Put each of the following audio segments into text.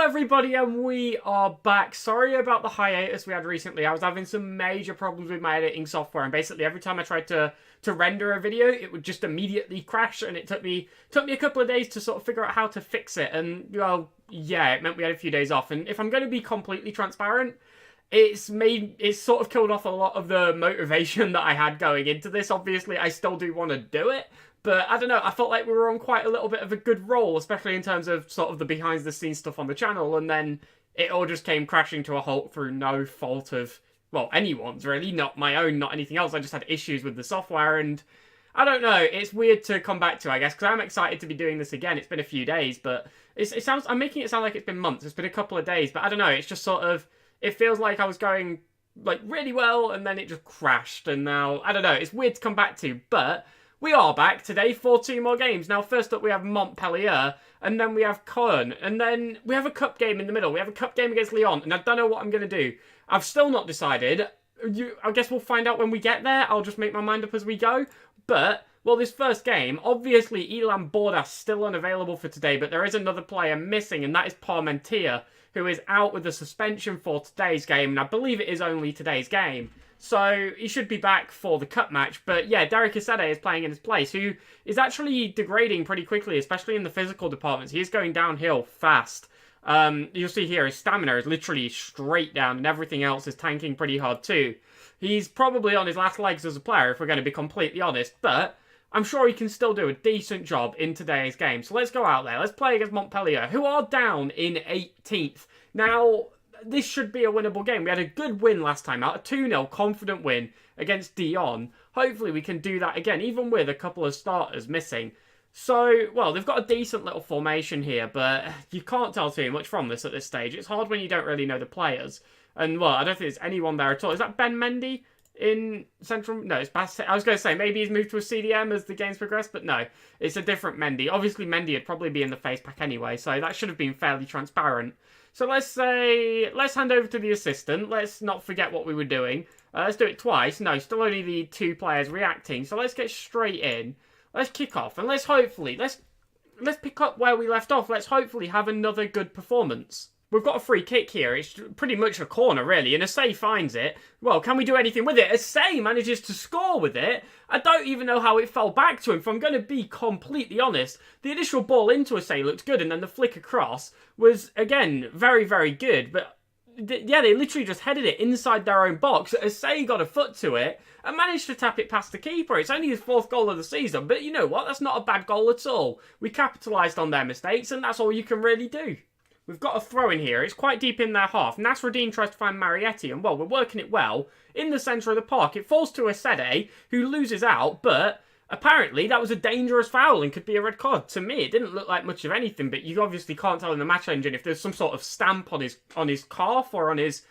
everybody, and we are back. Sorry about the hiatus we had recently. I was having some major problems with my editing software, and basically every time I tried to render a video, it would just immediately crash, and it took me a couple of days to sort of figure out how to fix it. And well, yeah, it meant we had a few days off. And if I'm going to be completely transparent, it's sort of killed off a lot of the motivation that I had going into this. Obviously, I still do want to do it, but I don't know, I felt like we were on quite a little bit of a good roll, especially in terms of sort of the behind-the-scenes stuff on the channel, and then it all just came crashing to a halt through no fault of, well, anyone's really, not my own, not anything else. I just had issues with the software, and I don't know, it's weird to come back to, I guess, because I'm excited to be doing this again. It's been a few days, but I'm making it sound like it's been months. It's been a couple of days, but I don't know, it's just sort of, it feels like I was going, like, really well, and then it just crashed, and now, I don't know, it's weird to come back to, but we are back today for 2 more games. Now, first up, we have Montpellier, and then we have Caen, and then we have a cup game in the middle. We have a cup game against Lyon, and I don't know what I'm going to do. I've still not decided. I guess we'll find out when we get there. I'll just make my mind up as we go. But, well, this first game, obviously, Elan Bordas still unavailable for today, but there is another player missing, and that is Parmentier, who is out with a suspension for today's game, and I believe it is only today's game. So he should be back for the cup match. But yeah, Derek Isede is playing in his place, who is actually degrading pretty quickly, especially in the physical departments. He is going downhill fast. You'll see here his stamina is literally straight down, and everything else is tanking pretty hard too. He's probably on his last legs as a player, if we're going to be completely honest, but I'm sure he can still do a decent job in today's game. So let's go out there. Let's play against Montpellier, who are down in 18th. Now, this should be a winnable game. We had a good win last time out, a 2-0 confident win against Lyon. Hopefully we can do that again, even with a couple of starters missing. So, well, they've got a decent little formation here, but you can't tell too much from this at this stage. It's hard when you don't really know the players. And, well, I don't think there's anyone there at all. Is that Ben Mendy in central? No, it's Bass. I was going to say, maybe he's moved to a CDM as the games progress, but no, it's a different Mendy. Obviously, Mendy would probably be in the face pack anyway, so that should have been fairly transparent. So let's hand over to the assistant. Let's not forget what we were doing. Let's do it twice. No, still only the 2 players reacting. So let's get straight in. Let's kick off, and let's pick up where we left off. Let's hopefully have another good performance. We've got a free kick here. It's pretty much a corner, really, and Asay finds it. Well, can we do anything with it? Asay manages to score with it. I don't even know how it fell back to him, if I'm going to be completely honest. The initial ball into Asay looked good, and then the flick across was, again, very, very good. But, yeah, they literally just headed it inside their own box. Asay got a foot to it and managed to tap it past the keeper. It's only his 4th goal of the season, but you know what? That's not a bad goal at all. We capitalised on their mistakes, and that's all you can really do. We've got a throw in here. It's quite deep in their half. Nasruddin tries to find Marietti, and, well, we're working it well. In the centre of the park, it falls to Asede, who loses out, but apparently that was a dangerous foul and could be a red card. To me, it didn't look like much of anything, but you obviously can't tell in the match engine if there's some sort of stamp on his calf or on his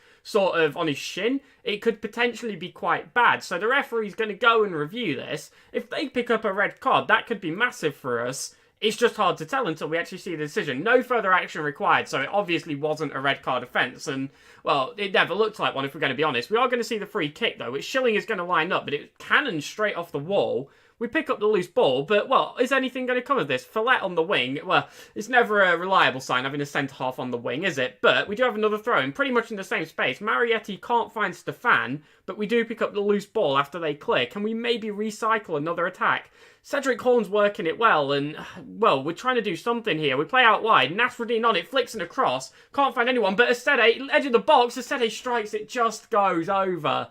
shin. It could potentially be quite bad. So the referee's going to go and review this. If they pick up a red card, that could be massive for us. It's just hard to tell until we actually see the decision. No further action required, so it obviously wasn't a red card offence. And, well, it never looked like one, if we're going to be honest. We are going to see the free kick, though, which Schilling is going to line up, but it cannons straight off the wall. We pick up the loose ball, but, well, is anything going to come of this? Follett on the wing, well, it's never a reliable sign having a centre-half on the wing, is it? But we do have another throw-in, pretty much in the same space. Marietti can't find Stefan, but we do pick up the loose ball after they clear. Can we maybe recycle another attack? Cedric Horn's working it well, and, well, we're trying to do something here. We play out wide, Nasruddin on it, flicks and across, can't find anyone, but Asede, edge of the box, Asede strikes, it just goes over.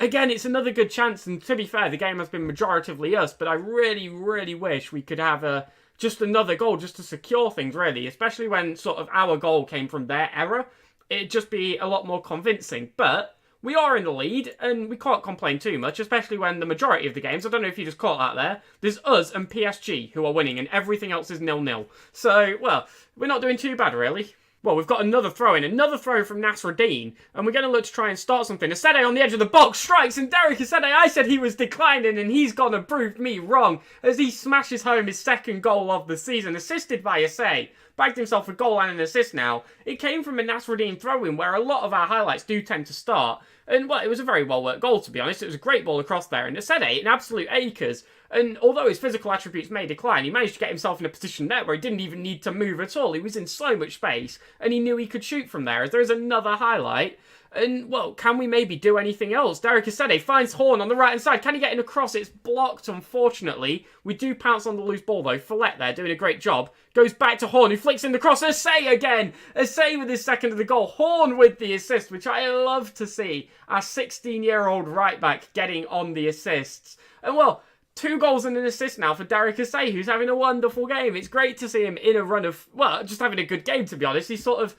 Again, it's another good chance, and to be fair, the game has been majoritively us, but I really, really wish we could have just another goal just to secure things, really, especially when sort of our goal came from their error. It'd just be a lot more convincing, but we are in the lead, and we can't complain too much, especially when the majority of the games, I don't know if you just caught that there, there's us and PSG who are winning, and everything else is 0-0. So, well, we're not doing too bad, really. Well, we've got another throw from Nasruddin, and we're going to look to try and start something. Asede on the edge of the box strikes, and Derek Asede, I said he was declining, and he's gone and proved me wrong as he smashes home his 2nd goal of the season, assisted by Asede. bagged himself a goal and an assist now. It came from a Nasruddin throw-in where a lot of our highlights do tend to start. And, well, it was a very well-worked goal, to be honest. It was a great ball across there. And Asede, in absolute acres. And although his physical attributes may decline, he managed to get himself in a position there where he didn't even need to move at all. He was in so much space, and he knew he could shoot from there. As there is another highlight. And, well, can we maybe do anything else? Derek Asede finds Horn on the right-hand side. Can he get in a cross? It's blocked, unfortunately. We do pounce on the loose ball, though. Follett there, doing a great job. Goes back to Horn, who flicks in the cross. Asede again! Asede with his second of the goal. Horn with the assist, which I love to see. Our 16-year-old right-back getting on the assists. And, well, 2 goals and an assist now for Derek Asede, who's having a wonderful game. It's great to see him in a run of, well, just having a good game, to be honest. He's sort of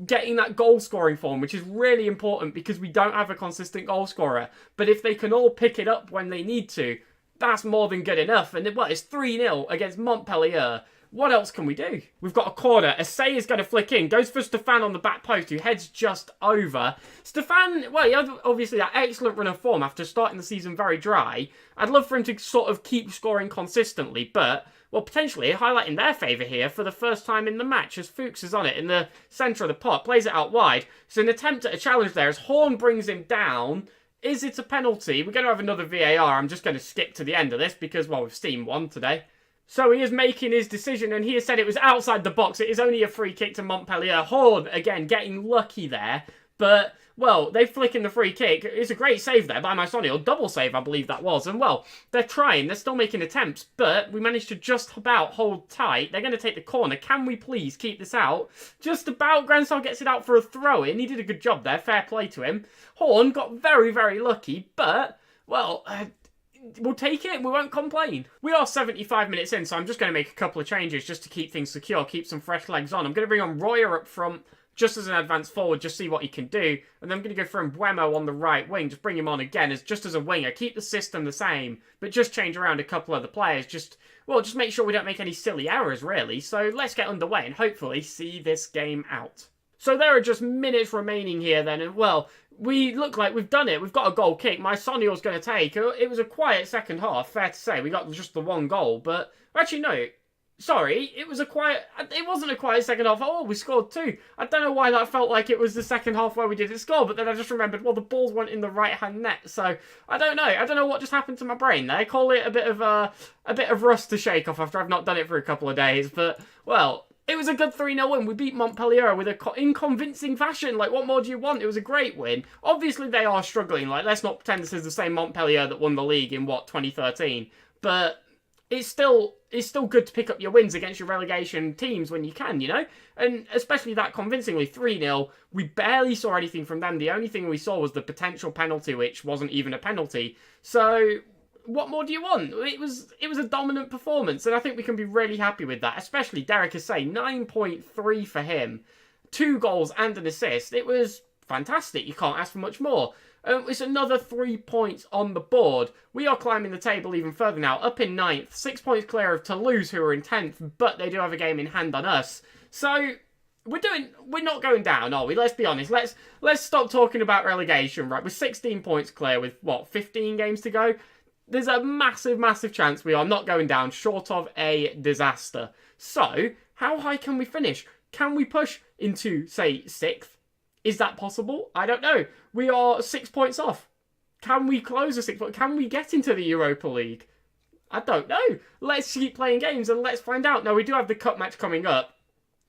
getting that goal scoring form, which is really important because we don't have a consistent goal scorer. But if they can all pick it up when they need to, that's more than good enough. And, well, it's 3-0 against Montpellier. What else can we do? We've got a corner. Asede is going to flick in. Goes for Stefan on the back post, who heads just over. Stefan, well, he had obviously that excellent run of form after starting the season very dry. I'd love for him to sort of keep scoring consistently, but, well, potentially a highlight in their favour here for the first time in the match as Fuchs is on it in the centre of the pot. Plays it out wide. It's an attempt at a challenge there as Horn brings him down. Is it a penalty? We're going to have another VAR. I'm just going to skip to the end of this because, well, we've seen one today. So he is making his decision, and he has said it was outside the box. It is only a free kick to Montpellier. Horn, again, getting lucky there. But, well, they flick in the free kick. It's a great save there by Mysonio. Double save, I believe that was. And, well, they're trying. They're still making attempts. But we managed to just about hold tight. They're going to take the corner. Can we please keep this out? Just about. Gransal gets it out for a throw-in. He did a good job there. Fair play to him. Horn got very, very lucky. But, well, we'll take it. We won't complain. We are 75 minutes in, so I'm just going to make a couple of changes just to keep things secure, keep some fresh legs on. I'm going to bring on Royer up front just as an advance forward, just see what he can do. And then I'm going to go for Mbuemo on the right wing, just bring him on again just as a winger. Keep the system the same, but just change around a couple of the players. Just make sure we don't make any silly errors, really. So let's get underway and hopefully see this game out. So there are just minutes remaining here then, and, well, we look like we've done it. We've got a goal kick. Mysonio's going to take. It was a quiet second half, fair to say. We got just the 1 goal, but actually, no. Sorry, it wasn't a quiet second half. Oh, we scored 2. I don't know why that felt like it was the second half where we didn't score, but then I just remembered, well, the balls went in the right-hand net, so I don't know. I don't know what just happened to my brain there. I call it a bit of rust to shake off after I've not done it for a couple of days, but, well, it was a good 3-0 win. We beat Montpellier in convincing fashion. Like, what more do you want? It was a great win. Obviously, they are struggling. Like, let's not pretend this is the same Montpellier that won the league in, 2013. But it's still good to pick up your wins against your relegation teams when you can, you know? And especially that convincingly, 3-0. We barely saw anything from them. The only thing we saw was the potential penalty, which wasn't even a penalty. So what more do you want? It was a dominant performance, and I think we can be really happy with that, especially Derek Asede, 9.3 for him. 2 goals and an assist. It was fantastic. You can't ask for much more. It's another 3 points on the board. We are climbing the table even further now, up in 9th, 6 points clear of Toulouse, who are in 10th, but they do have a game in hand on us. So we're not going down, are we? Let's be honest. Let's stop talking about relegation, right? We're 16 points clear with, 15 games to go? There's a massive, massive chance we are not going down, short of a disaster. So, how high can we finish? Can we push into, say, 6th? Is that possible? I don't know. We are 6 points off. Can we close a 6 point? Can we get into the Europa League? I don't know. Let's keep playing games and let's find out. Now, we do have the cup match coming up.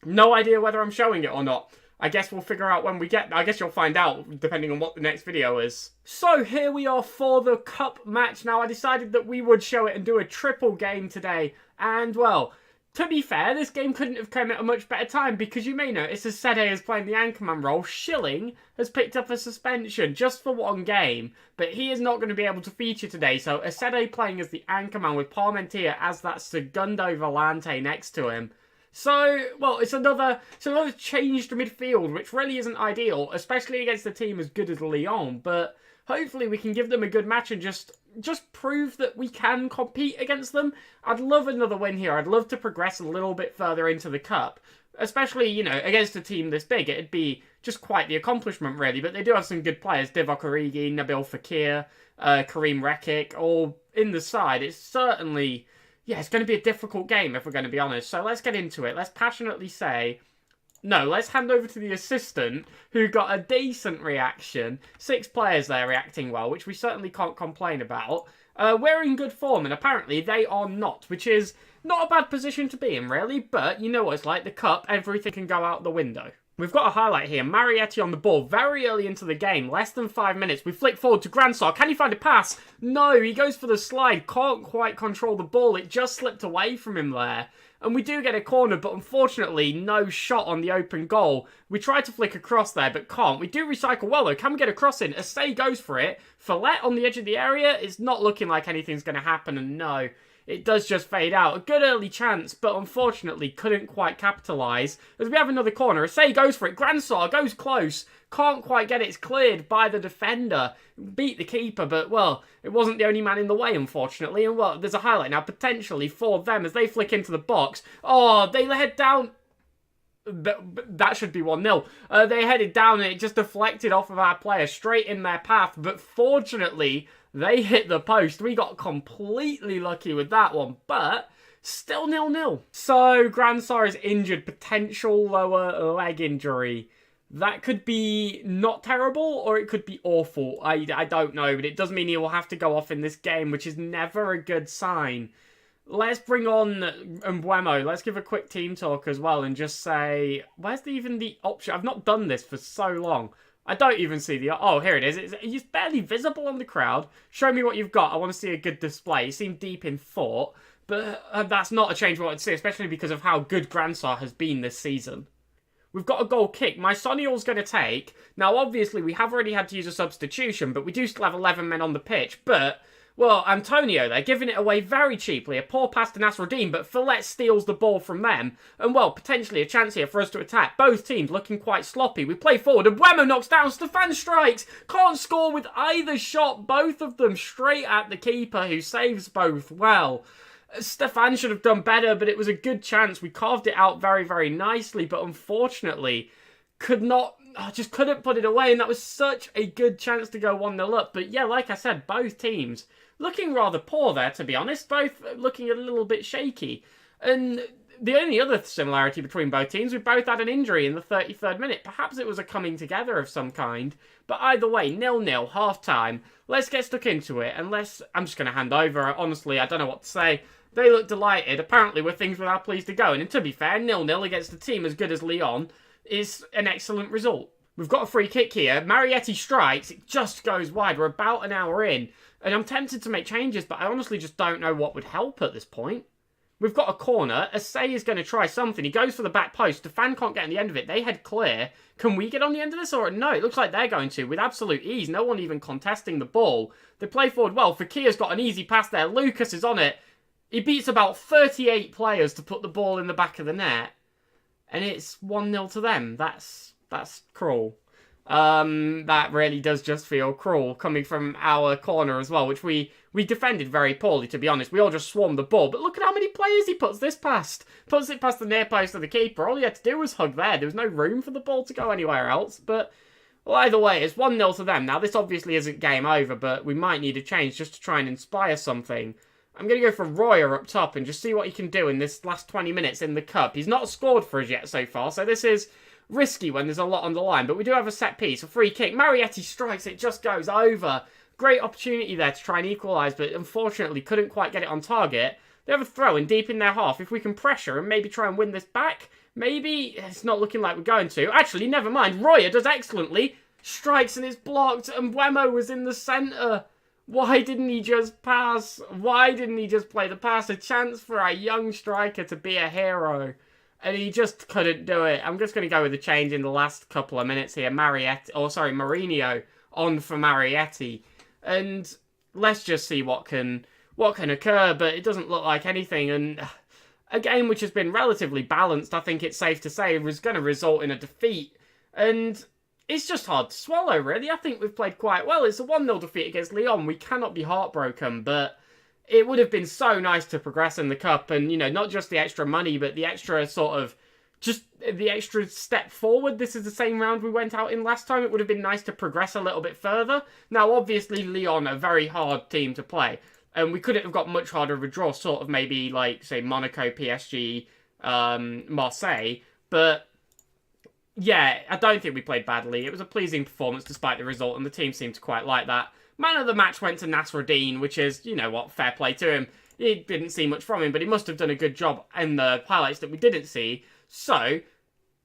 No idea whether I'm showing it or not. I guess we'll figure out when we get there. I guess you'll find out depending on what the next video is. So here we are for the cup match. Now I decided that we would show it and do a triple game today. And well, to be fair, this game couldn't have come at a much better time because you may notice Asede is playing the anchorman role. Schilling has picked up a suspension just for 1 game, but he is not going to be able to feature today. So Asede playing as the anchorman with Parmentier as that Segundo Volante next to him. So, well, it's another changed midfield, which really isn't ideal, especially against a team as good as Lyon, but hopefully we can give them a good match and just prove that we can compete against them. I'd love another win here. I'd love to progress a little bit further into the cup, especially, you know, against a team this big. It'd be just quite the accomplishment, really, but they do have some good players. Divock Origi, Nabil Fekir, Karim Rekik, all in the side. It's certainly yeah, it's going to be a difficult game if we're going to be honest. So let's get into it. Let's passionately say, no, let's hand over to the assistant who got a decent reaction. 6 players there reacting well, which we certainly can't complain about. We're in good form, and apparently they are not, which is not a bad position to be in, really. But you know what it's like, the cup, everything can go out the window. We've got a highlight here. Marietti on the ball very early into the game. Less than 5 minutes. We flick forward to Grandsar. Can he find a pass? No, he goes for the slide. Can't quite control the ball. It just slipped away from him there. And we do get a corner, but unfortunately, no shot on the open goal. We try to flick across there, but can't. We do recycle well, though. Can we get a cross in? Asay goes for it. Follett on the edge of the area. It's not looking like anything's going to happen, and no. It does just fade out. A good early chance, but unfortunately couldn't quite capitalise. As we have another corner, Asay goes for it. Grandsar goes close. Can't quite get it. It's cleared by the defender. Beat the keeper, but, well, it wasn't the only man in the way, unfortunately. And, well, there's a highlight now, potentially, for them as they flick into the box. Oh, they head down. That should be 1-0. They headed down and it just deflected off of our player straight in their path. But fortunately, they hit the post. We got completely lucky with that one, but still 0-0. So Grandsar is injured, potential lower leg injury. That could be not terrible or it could be awful. I don't know, but it does mean he will have to go off in this game, which is never a good sign. Let's bring on Mbuemo. Let's give a quick team talk as well and just say, where's even the option? I've not done this for so long. I don't even see the... Oh, here it is. It's barely visible on the crowd. Show me what you've got. I want to see a good display. You seem deep in thought, but that's not a change we want to see, especially because of how good Grandsar has been this season. We've got a goal kick. My Sonial's going to take. Now, obviously, we have already had to use a substitution, but we do still have 11 men on the pitch. But, well, Antonio, they're giving it away very cheaply. A poor pass to Nasruddin, but Follett steals the ball from them. And, well, potentially a chance here for us to attack. Both teams looking quite sloppy. We play forward, and Mbuemo knocks down. Stefan strikes. Can't score with either shot. Both of them straight at the keeper, who saves both well. Stefan should have done better, but it was a good chance. We carved it out very, very nicely, but unfortunately just couldn't put it away, and that was such a good chance to go 1-0 up. But yeah, like I said, both teams looking rather poor there, to be honest. Both looking a little bit shaky. And the only other similarity between both teams, we both had an injury in the 33rd minute. Perhaps it was a coming together of some kind. But either way, 0-0, half-time. Let's get stuck into it, and I'm just going to hand over. Honestly, I don't know what to say. They look delighted. Apparently, with things without pleased to go. And to be fair, 0-0 against a team as good as Lyon is an excellent result. We've got a free kick here. Marietti strikes. It just goes wide. We're about an hour in. And I'm tempted to make changes, but I honestly just don't know what would help at this point. We've got a corner. Asay is going to try something. He goes for the back post. Stefan can't get on the end of it. They head clear. Can we get on the end of this? Or no, it looks like they're going to with absolute ease. No one even contesting the ball. They play forward well. Fakia's got an easy pass there. Lucas is on it. He beats about 38 players to put the ball in the back of the net. And it's 1-0 to them. That's cruel. That really does just feel cruel coming from our corner as well, which we defended very poorly, to be honest. We all just swarmed the ball. But look at how many players he puts this past. Puts it past the near post of the keeper. All he had to do was hug there. There was no room for the ball to go anywhere else. But, well, either way, it's 1-0 to them. Now, this obviously isn't game over, but we might need a change just to try and inspire something. I'm going to go for Royer up top and just see what he can do in this last 20 minutes in the Cup. He's not scored for us yet so far, so this is risky when there's a lot on the line. But we do have a set piece, a free kick. Marietti strikes, it just goes over. Great opportunity there to try and equalise, but unfortunately couldn't quite get it on target. They have a throw in deep in their half. If we can pressure and maybe try and win this back, maybe it's not looking like we're going to. Actually, never mind. Royer does excellently. Strikes and it's blocked, and Mbuemo was in the centre. Why didn't he just pass? Why didn't he just play the pass? A chance for a young striker to be a hero. And he just couldn't do it. I'm just going to go with a change in the last couple of minutes here. Mourinho on for Marietti. And let's just see what can occur. But it doesn't look like anything. And a game which has been relatively balanced, I think it's safe to say, was going to result in a defeat. And it's just hard to swallow, really. I think we've played quite well. It's a 1-0 defeat against Lyon. We cannot be heartbroken, but it would have been so nice to progress in the Cup. And, you know, not just the extra money, but the extra just the extra step forward. This is the same round we went out in last time. It would have been nice to progress a little bit further. Now, obviously, Lyon, a very hard team to play. And we couldn't have got much harder of a draw, sort of maybe like, say, Monaco, PSG, Marseille. But yeah, I don't think we played badly. It was a pleasing performance despite the result, and the team seemed to quite like that. Man of the match went to Nasruddin, which is, you know what, fair play to him. He didn't see much from him, but he must have done a good job in the highlights that we didn't see. So,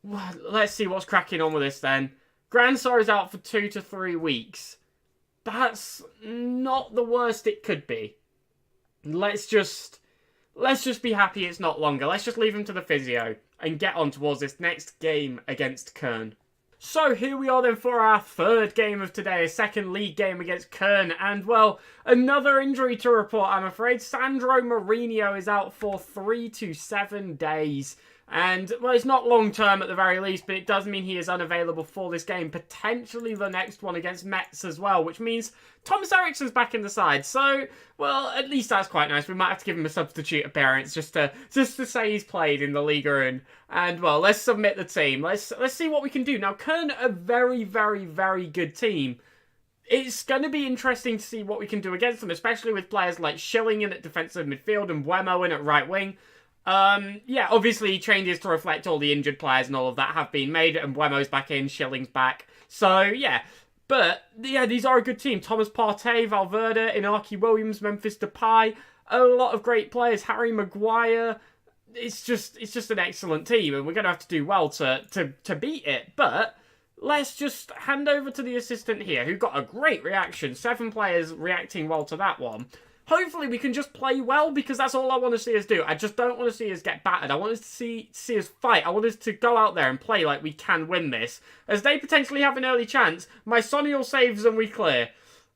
let's see what's cracking on with this then. Grandsir is out for 2 to 3 weeks. That's not the worst it could be. Let's just be happy it's not longer. Let's just leave him to the physio and get on towards this next game against Köln. So here we are then for our third game of today, a second league game against Köln. And, well, another injury to report, I'm afraid. Sandro Mourinho is out for 3 to 7 days. And, well, it's not long-term at the very least, but it does mean he is unavailable for this game. Potentially the next one against Metz as well, which means Thomas Eriksen's back in the side. So, well, at least that's quite nice. We might have to give him a substitute appearance just to say he's played in the Liga. And well, let's submit the team. Let's see what we can do. Now, Köln are a very, very, very good team. It's going to be interesting to see what we can do against them, especially with players like Schilling in at defensive midfield and Buemo in at right wing. Yeah, obviously changes to reflect all the injured players and all of that have been made, and Buemo's back in, Schilling's back. So, yeah. But, yeah, these are a good team. Thomas Partey, Valverde, Inaki Williams, Memphis Depay, a lot of great players. Harry Maguire. It's just an excellent team, and we're going to have to do well to beat it. But let's just hand over to the assistant here, who got a great reaction. 7 players reacting well to that one. Hopefully we can just play well, because that's all I want to see us do. I just don't want to see us get battered. I want us to see us fight. I want us to go out there and play like we can win this. As they potentially have an early chance, my Sonny saves and we clear.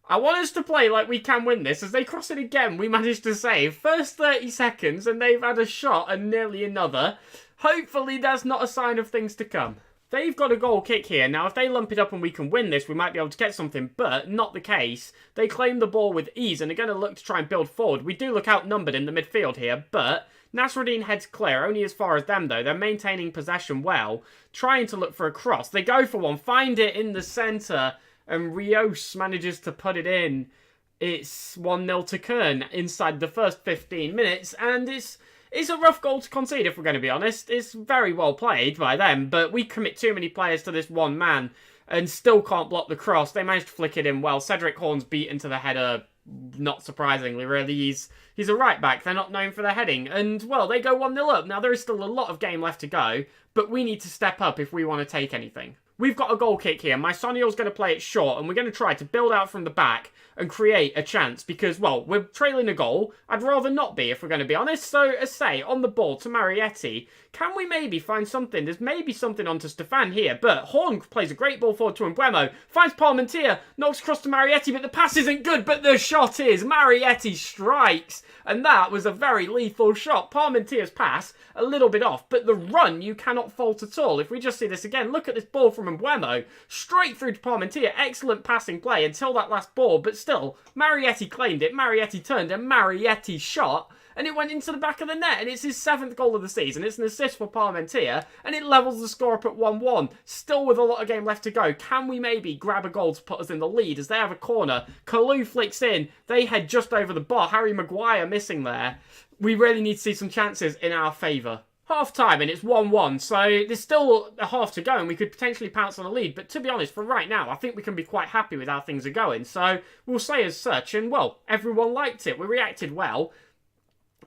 I want us to play like we can win this. As they cross it again, we managed to save. First 30 seconds, and they've had a shot and nearly another. Hopefully that's not a sign of things to come. They've got a goal kick here. Now, if they lump it up and we can win this, we might be able to get something, but not the case. They claim the ball with ease and are going to look to try and build forward. We do look outnumbered in the midfield here, but Nasruddin heads clear, only as far as them, though. They're maintaining possession well, trying to look for a cross. They go for one, find it in the centre, and Rios manages to put it in. It's 1-0 to Köln inside the first 15 minutes, and it's a rough goal to concede, if we're going to be honest. It's very well played by them, but we commit too many players to this one man and still can't block the cross. They managed to flick it in well. Cedric Horn's beaten to the header, not surprisingly, really. He's a right-back. They're not known for their heading. And, well, they go 1-0 up. Now, there is still a lot of game left to go, but we need to step up if we want to take anything. We've got a goal kick here. My Sonny's going to play it short, and we're going to try to build out from the back and create a chance because, well, we're trailing a goal. I'd rather not be, if we're going to be honest. So, as say, on the ball to Marietti. Can we maybe find something? There's maybe something onto Stefan here, but Horn plays a great ball forward to Mbeumo. Finds Parmentier, knocks across to Marietti, but the pass isn't good, but the shot is. Marietti strikes, and that was a very lethal shot. Parmentier's pass, a little bit off, but the run you cannot fault at all. If we just see this again, look at this ball from Mbeumo, straight through to Parmentier. Excellent passing play until that last ball, but still, Marietti claimed it, Marietti turned, and Marietti shot, and it went into the back of the net, and it's his 7th goal of the season. It's an assist for Parmentier, and it levels the score up at 1-1. Still with a lot of game left to go. Can we maybe grab a goal to put us in the lead as they have a corner? Kalou flicks in. They head just over the bar. Harry Maguire missing there. We really need to see some chances in our favour. Half time and it's 1-1, so there's still a half to go and we could potentially pounce on a lead, but to be honest, for right now, I think we can be quite happy with how things are going, so we'll say as such, and well, everyone liked it, we reacted well.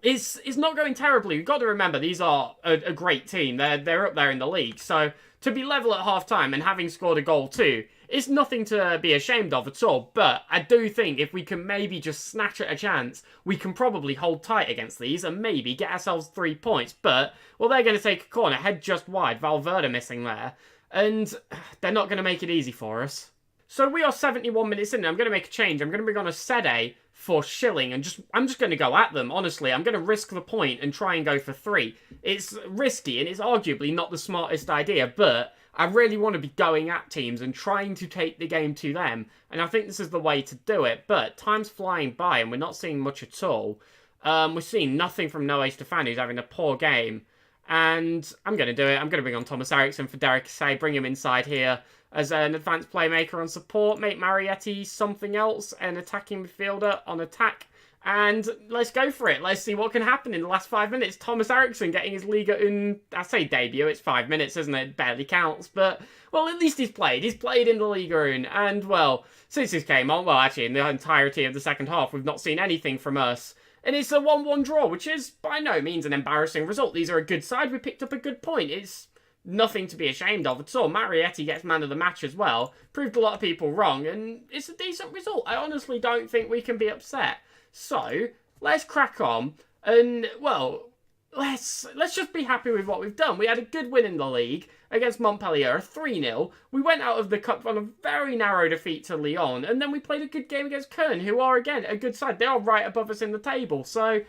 It's not going terribly. You've got to remember, these are a great team. They're up there in the league. So to be level at half-time and having scored a goal too, it's nothing to be ashamed of at all. But I do think if we can maybe just snatch at a chance, we can probably hold tight against these and maybe get ourselves 3 points. But, well, they're going to take a corner, head just wide. Valverde missing there. And they're not going to make it easy for us. So we are 71 minutes in. I'm going to make a change. I'm going to bring on a Sede for Schilling, and I'm just going to go at them, honestly. I'm going to risk the point and try and go for 3. It's risky, and it's arguably not the smartest idea, but I really want to be going at teams and trying to take the game to them, and I think this is the way to do it, but time's flying by, and we're not seeing much at all. We're seeing nothing from Noé Stefan, who's having a poor game, and I'm going to do it. I'm going to bring on Thomas Eriksen for Derek Say, bring him inside here as an advanced playmaker on support, make Marietti something else, an attacking midfielder on attack, And let's go for it. Let's see what can happen in the last 5 minutes. Thomas Eriksson getting his Liga Un, I say debut, it's 5 minutes, isn't it? It barely counts. But, well, at least he's played. He's played in the Liga Un. And, well, since this came on, well, actually, in the entirety of the second half, we've not seen anything from us. And it's a 1-1 draw, which is by no means an embarrassing result. These are a good side. We picked up a good point. It's nothing to be ashamed of at all. Marietti gets man of the match as well. Proved a lot of people wrong. And it's a decent result. I honestly don't think we can be upset. So, let's crack on, and, well, let's just be happy with what we've done. We had a good win in the league against Montpellier, 3-0. We went out of the cup on a very narrow defeat to Lyon, and then we played a good game against Köln, who are, again, a good side. They are right above us in the table, so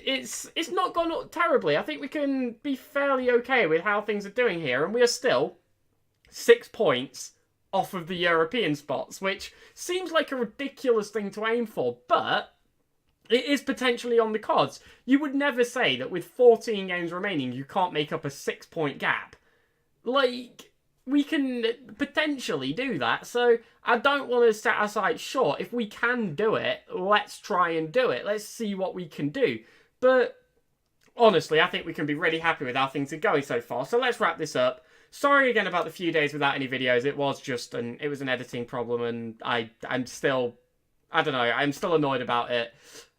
it's not gone terribly. I think we can be fairly okay with how things are doing here, and we are still 6 points off of the European spots, which seems like a ridiculous thing to aim for, but it is potentially on the cards. You would never say that with 14 games remaining, you can't make up a 6-point gap. Like, we can potentially do that, so I don't want to set our sights short. If we can do it, let's try and do it. Let's see what we can do. But honestly, I think we can be really happy with how things are going so far, so let's wrap this up. Sorry again about the few days without any videos. It was just an editing problem, and I'm still, I don't know, I'm still annoyed about it.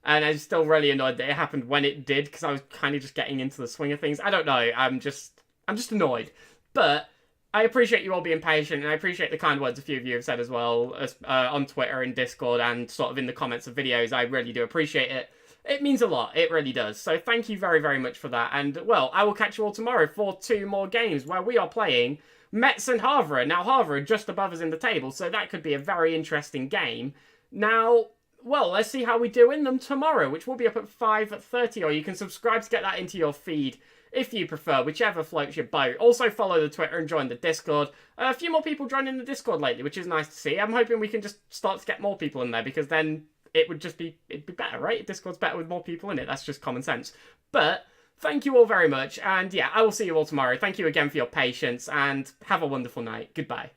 And I'm still really annoyed that it happened when it did, because I was kind of just getting into the swing of things. I don't know, I'm just annoyed. But I appreciate you all being patient, and I appreciate the kind words a few of you have said as well, on Twitter and Discord, and sort of in the comments of videos. I really do appreciate it. It means a lot. It really does. So thank you very, very much for that. And, well, I will catch you all tomorrow for 2 more games where we are playing Metz and Havre. Now, Havre are just above us in the table, so that could be a very interesting game. Now, well, let's see how we do in them tomorrow, which will be up at 5:30, or you can subscribe to get that into your feed if you prefer, whichever floats your boat. Also follow the Twitter and join the Discord. A few more people joining the Discord lately, which is nice to see. I'm hoping we can just start to get more people in there, because then it'd be better, right? Discord's better with more people in it. That's just common sense. But thank you all very much, and yeah, I will see you all tomorrow. Thank you again for your patience, and have a wonderful night. Goodbye.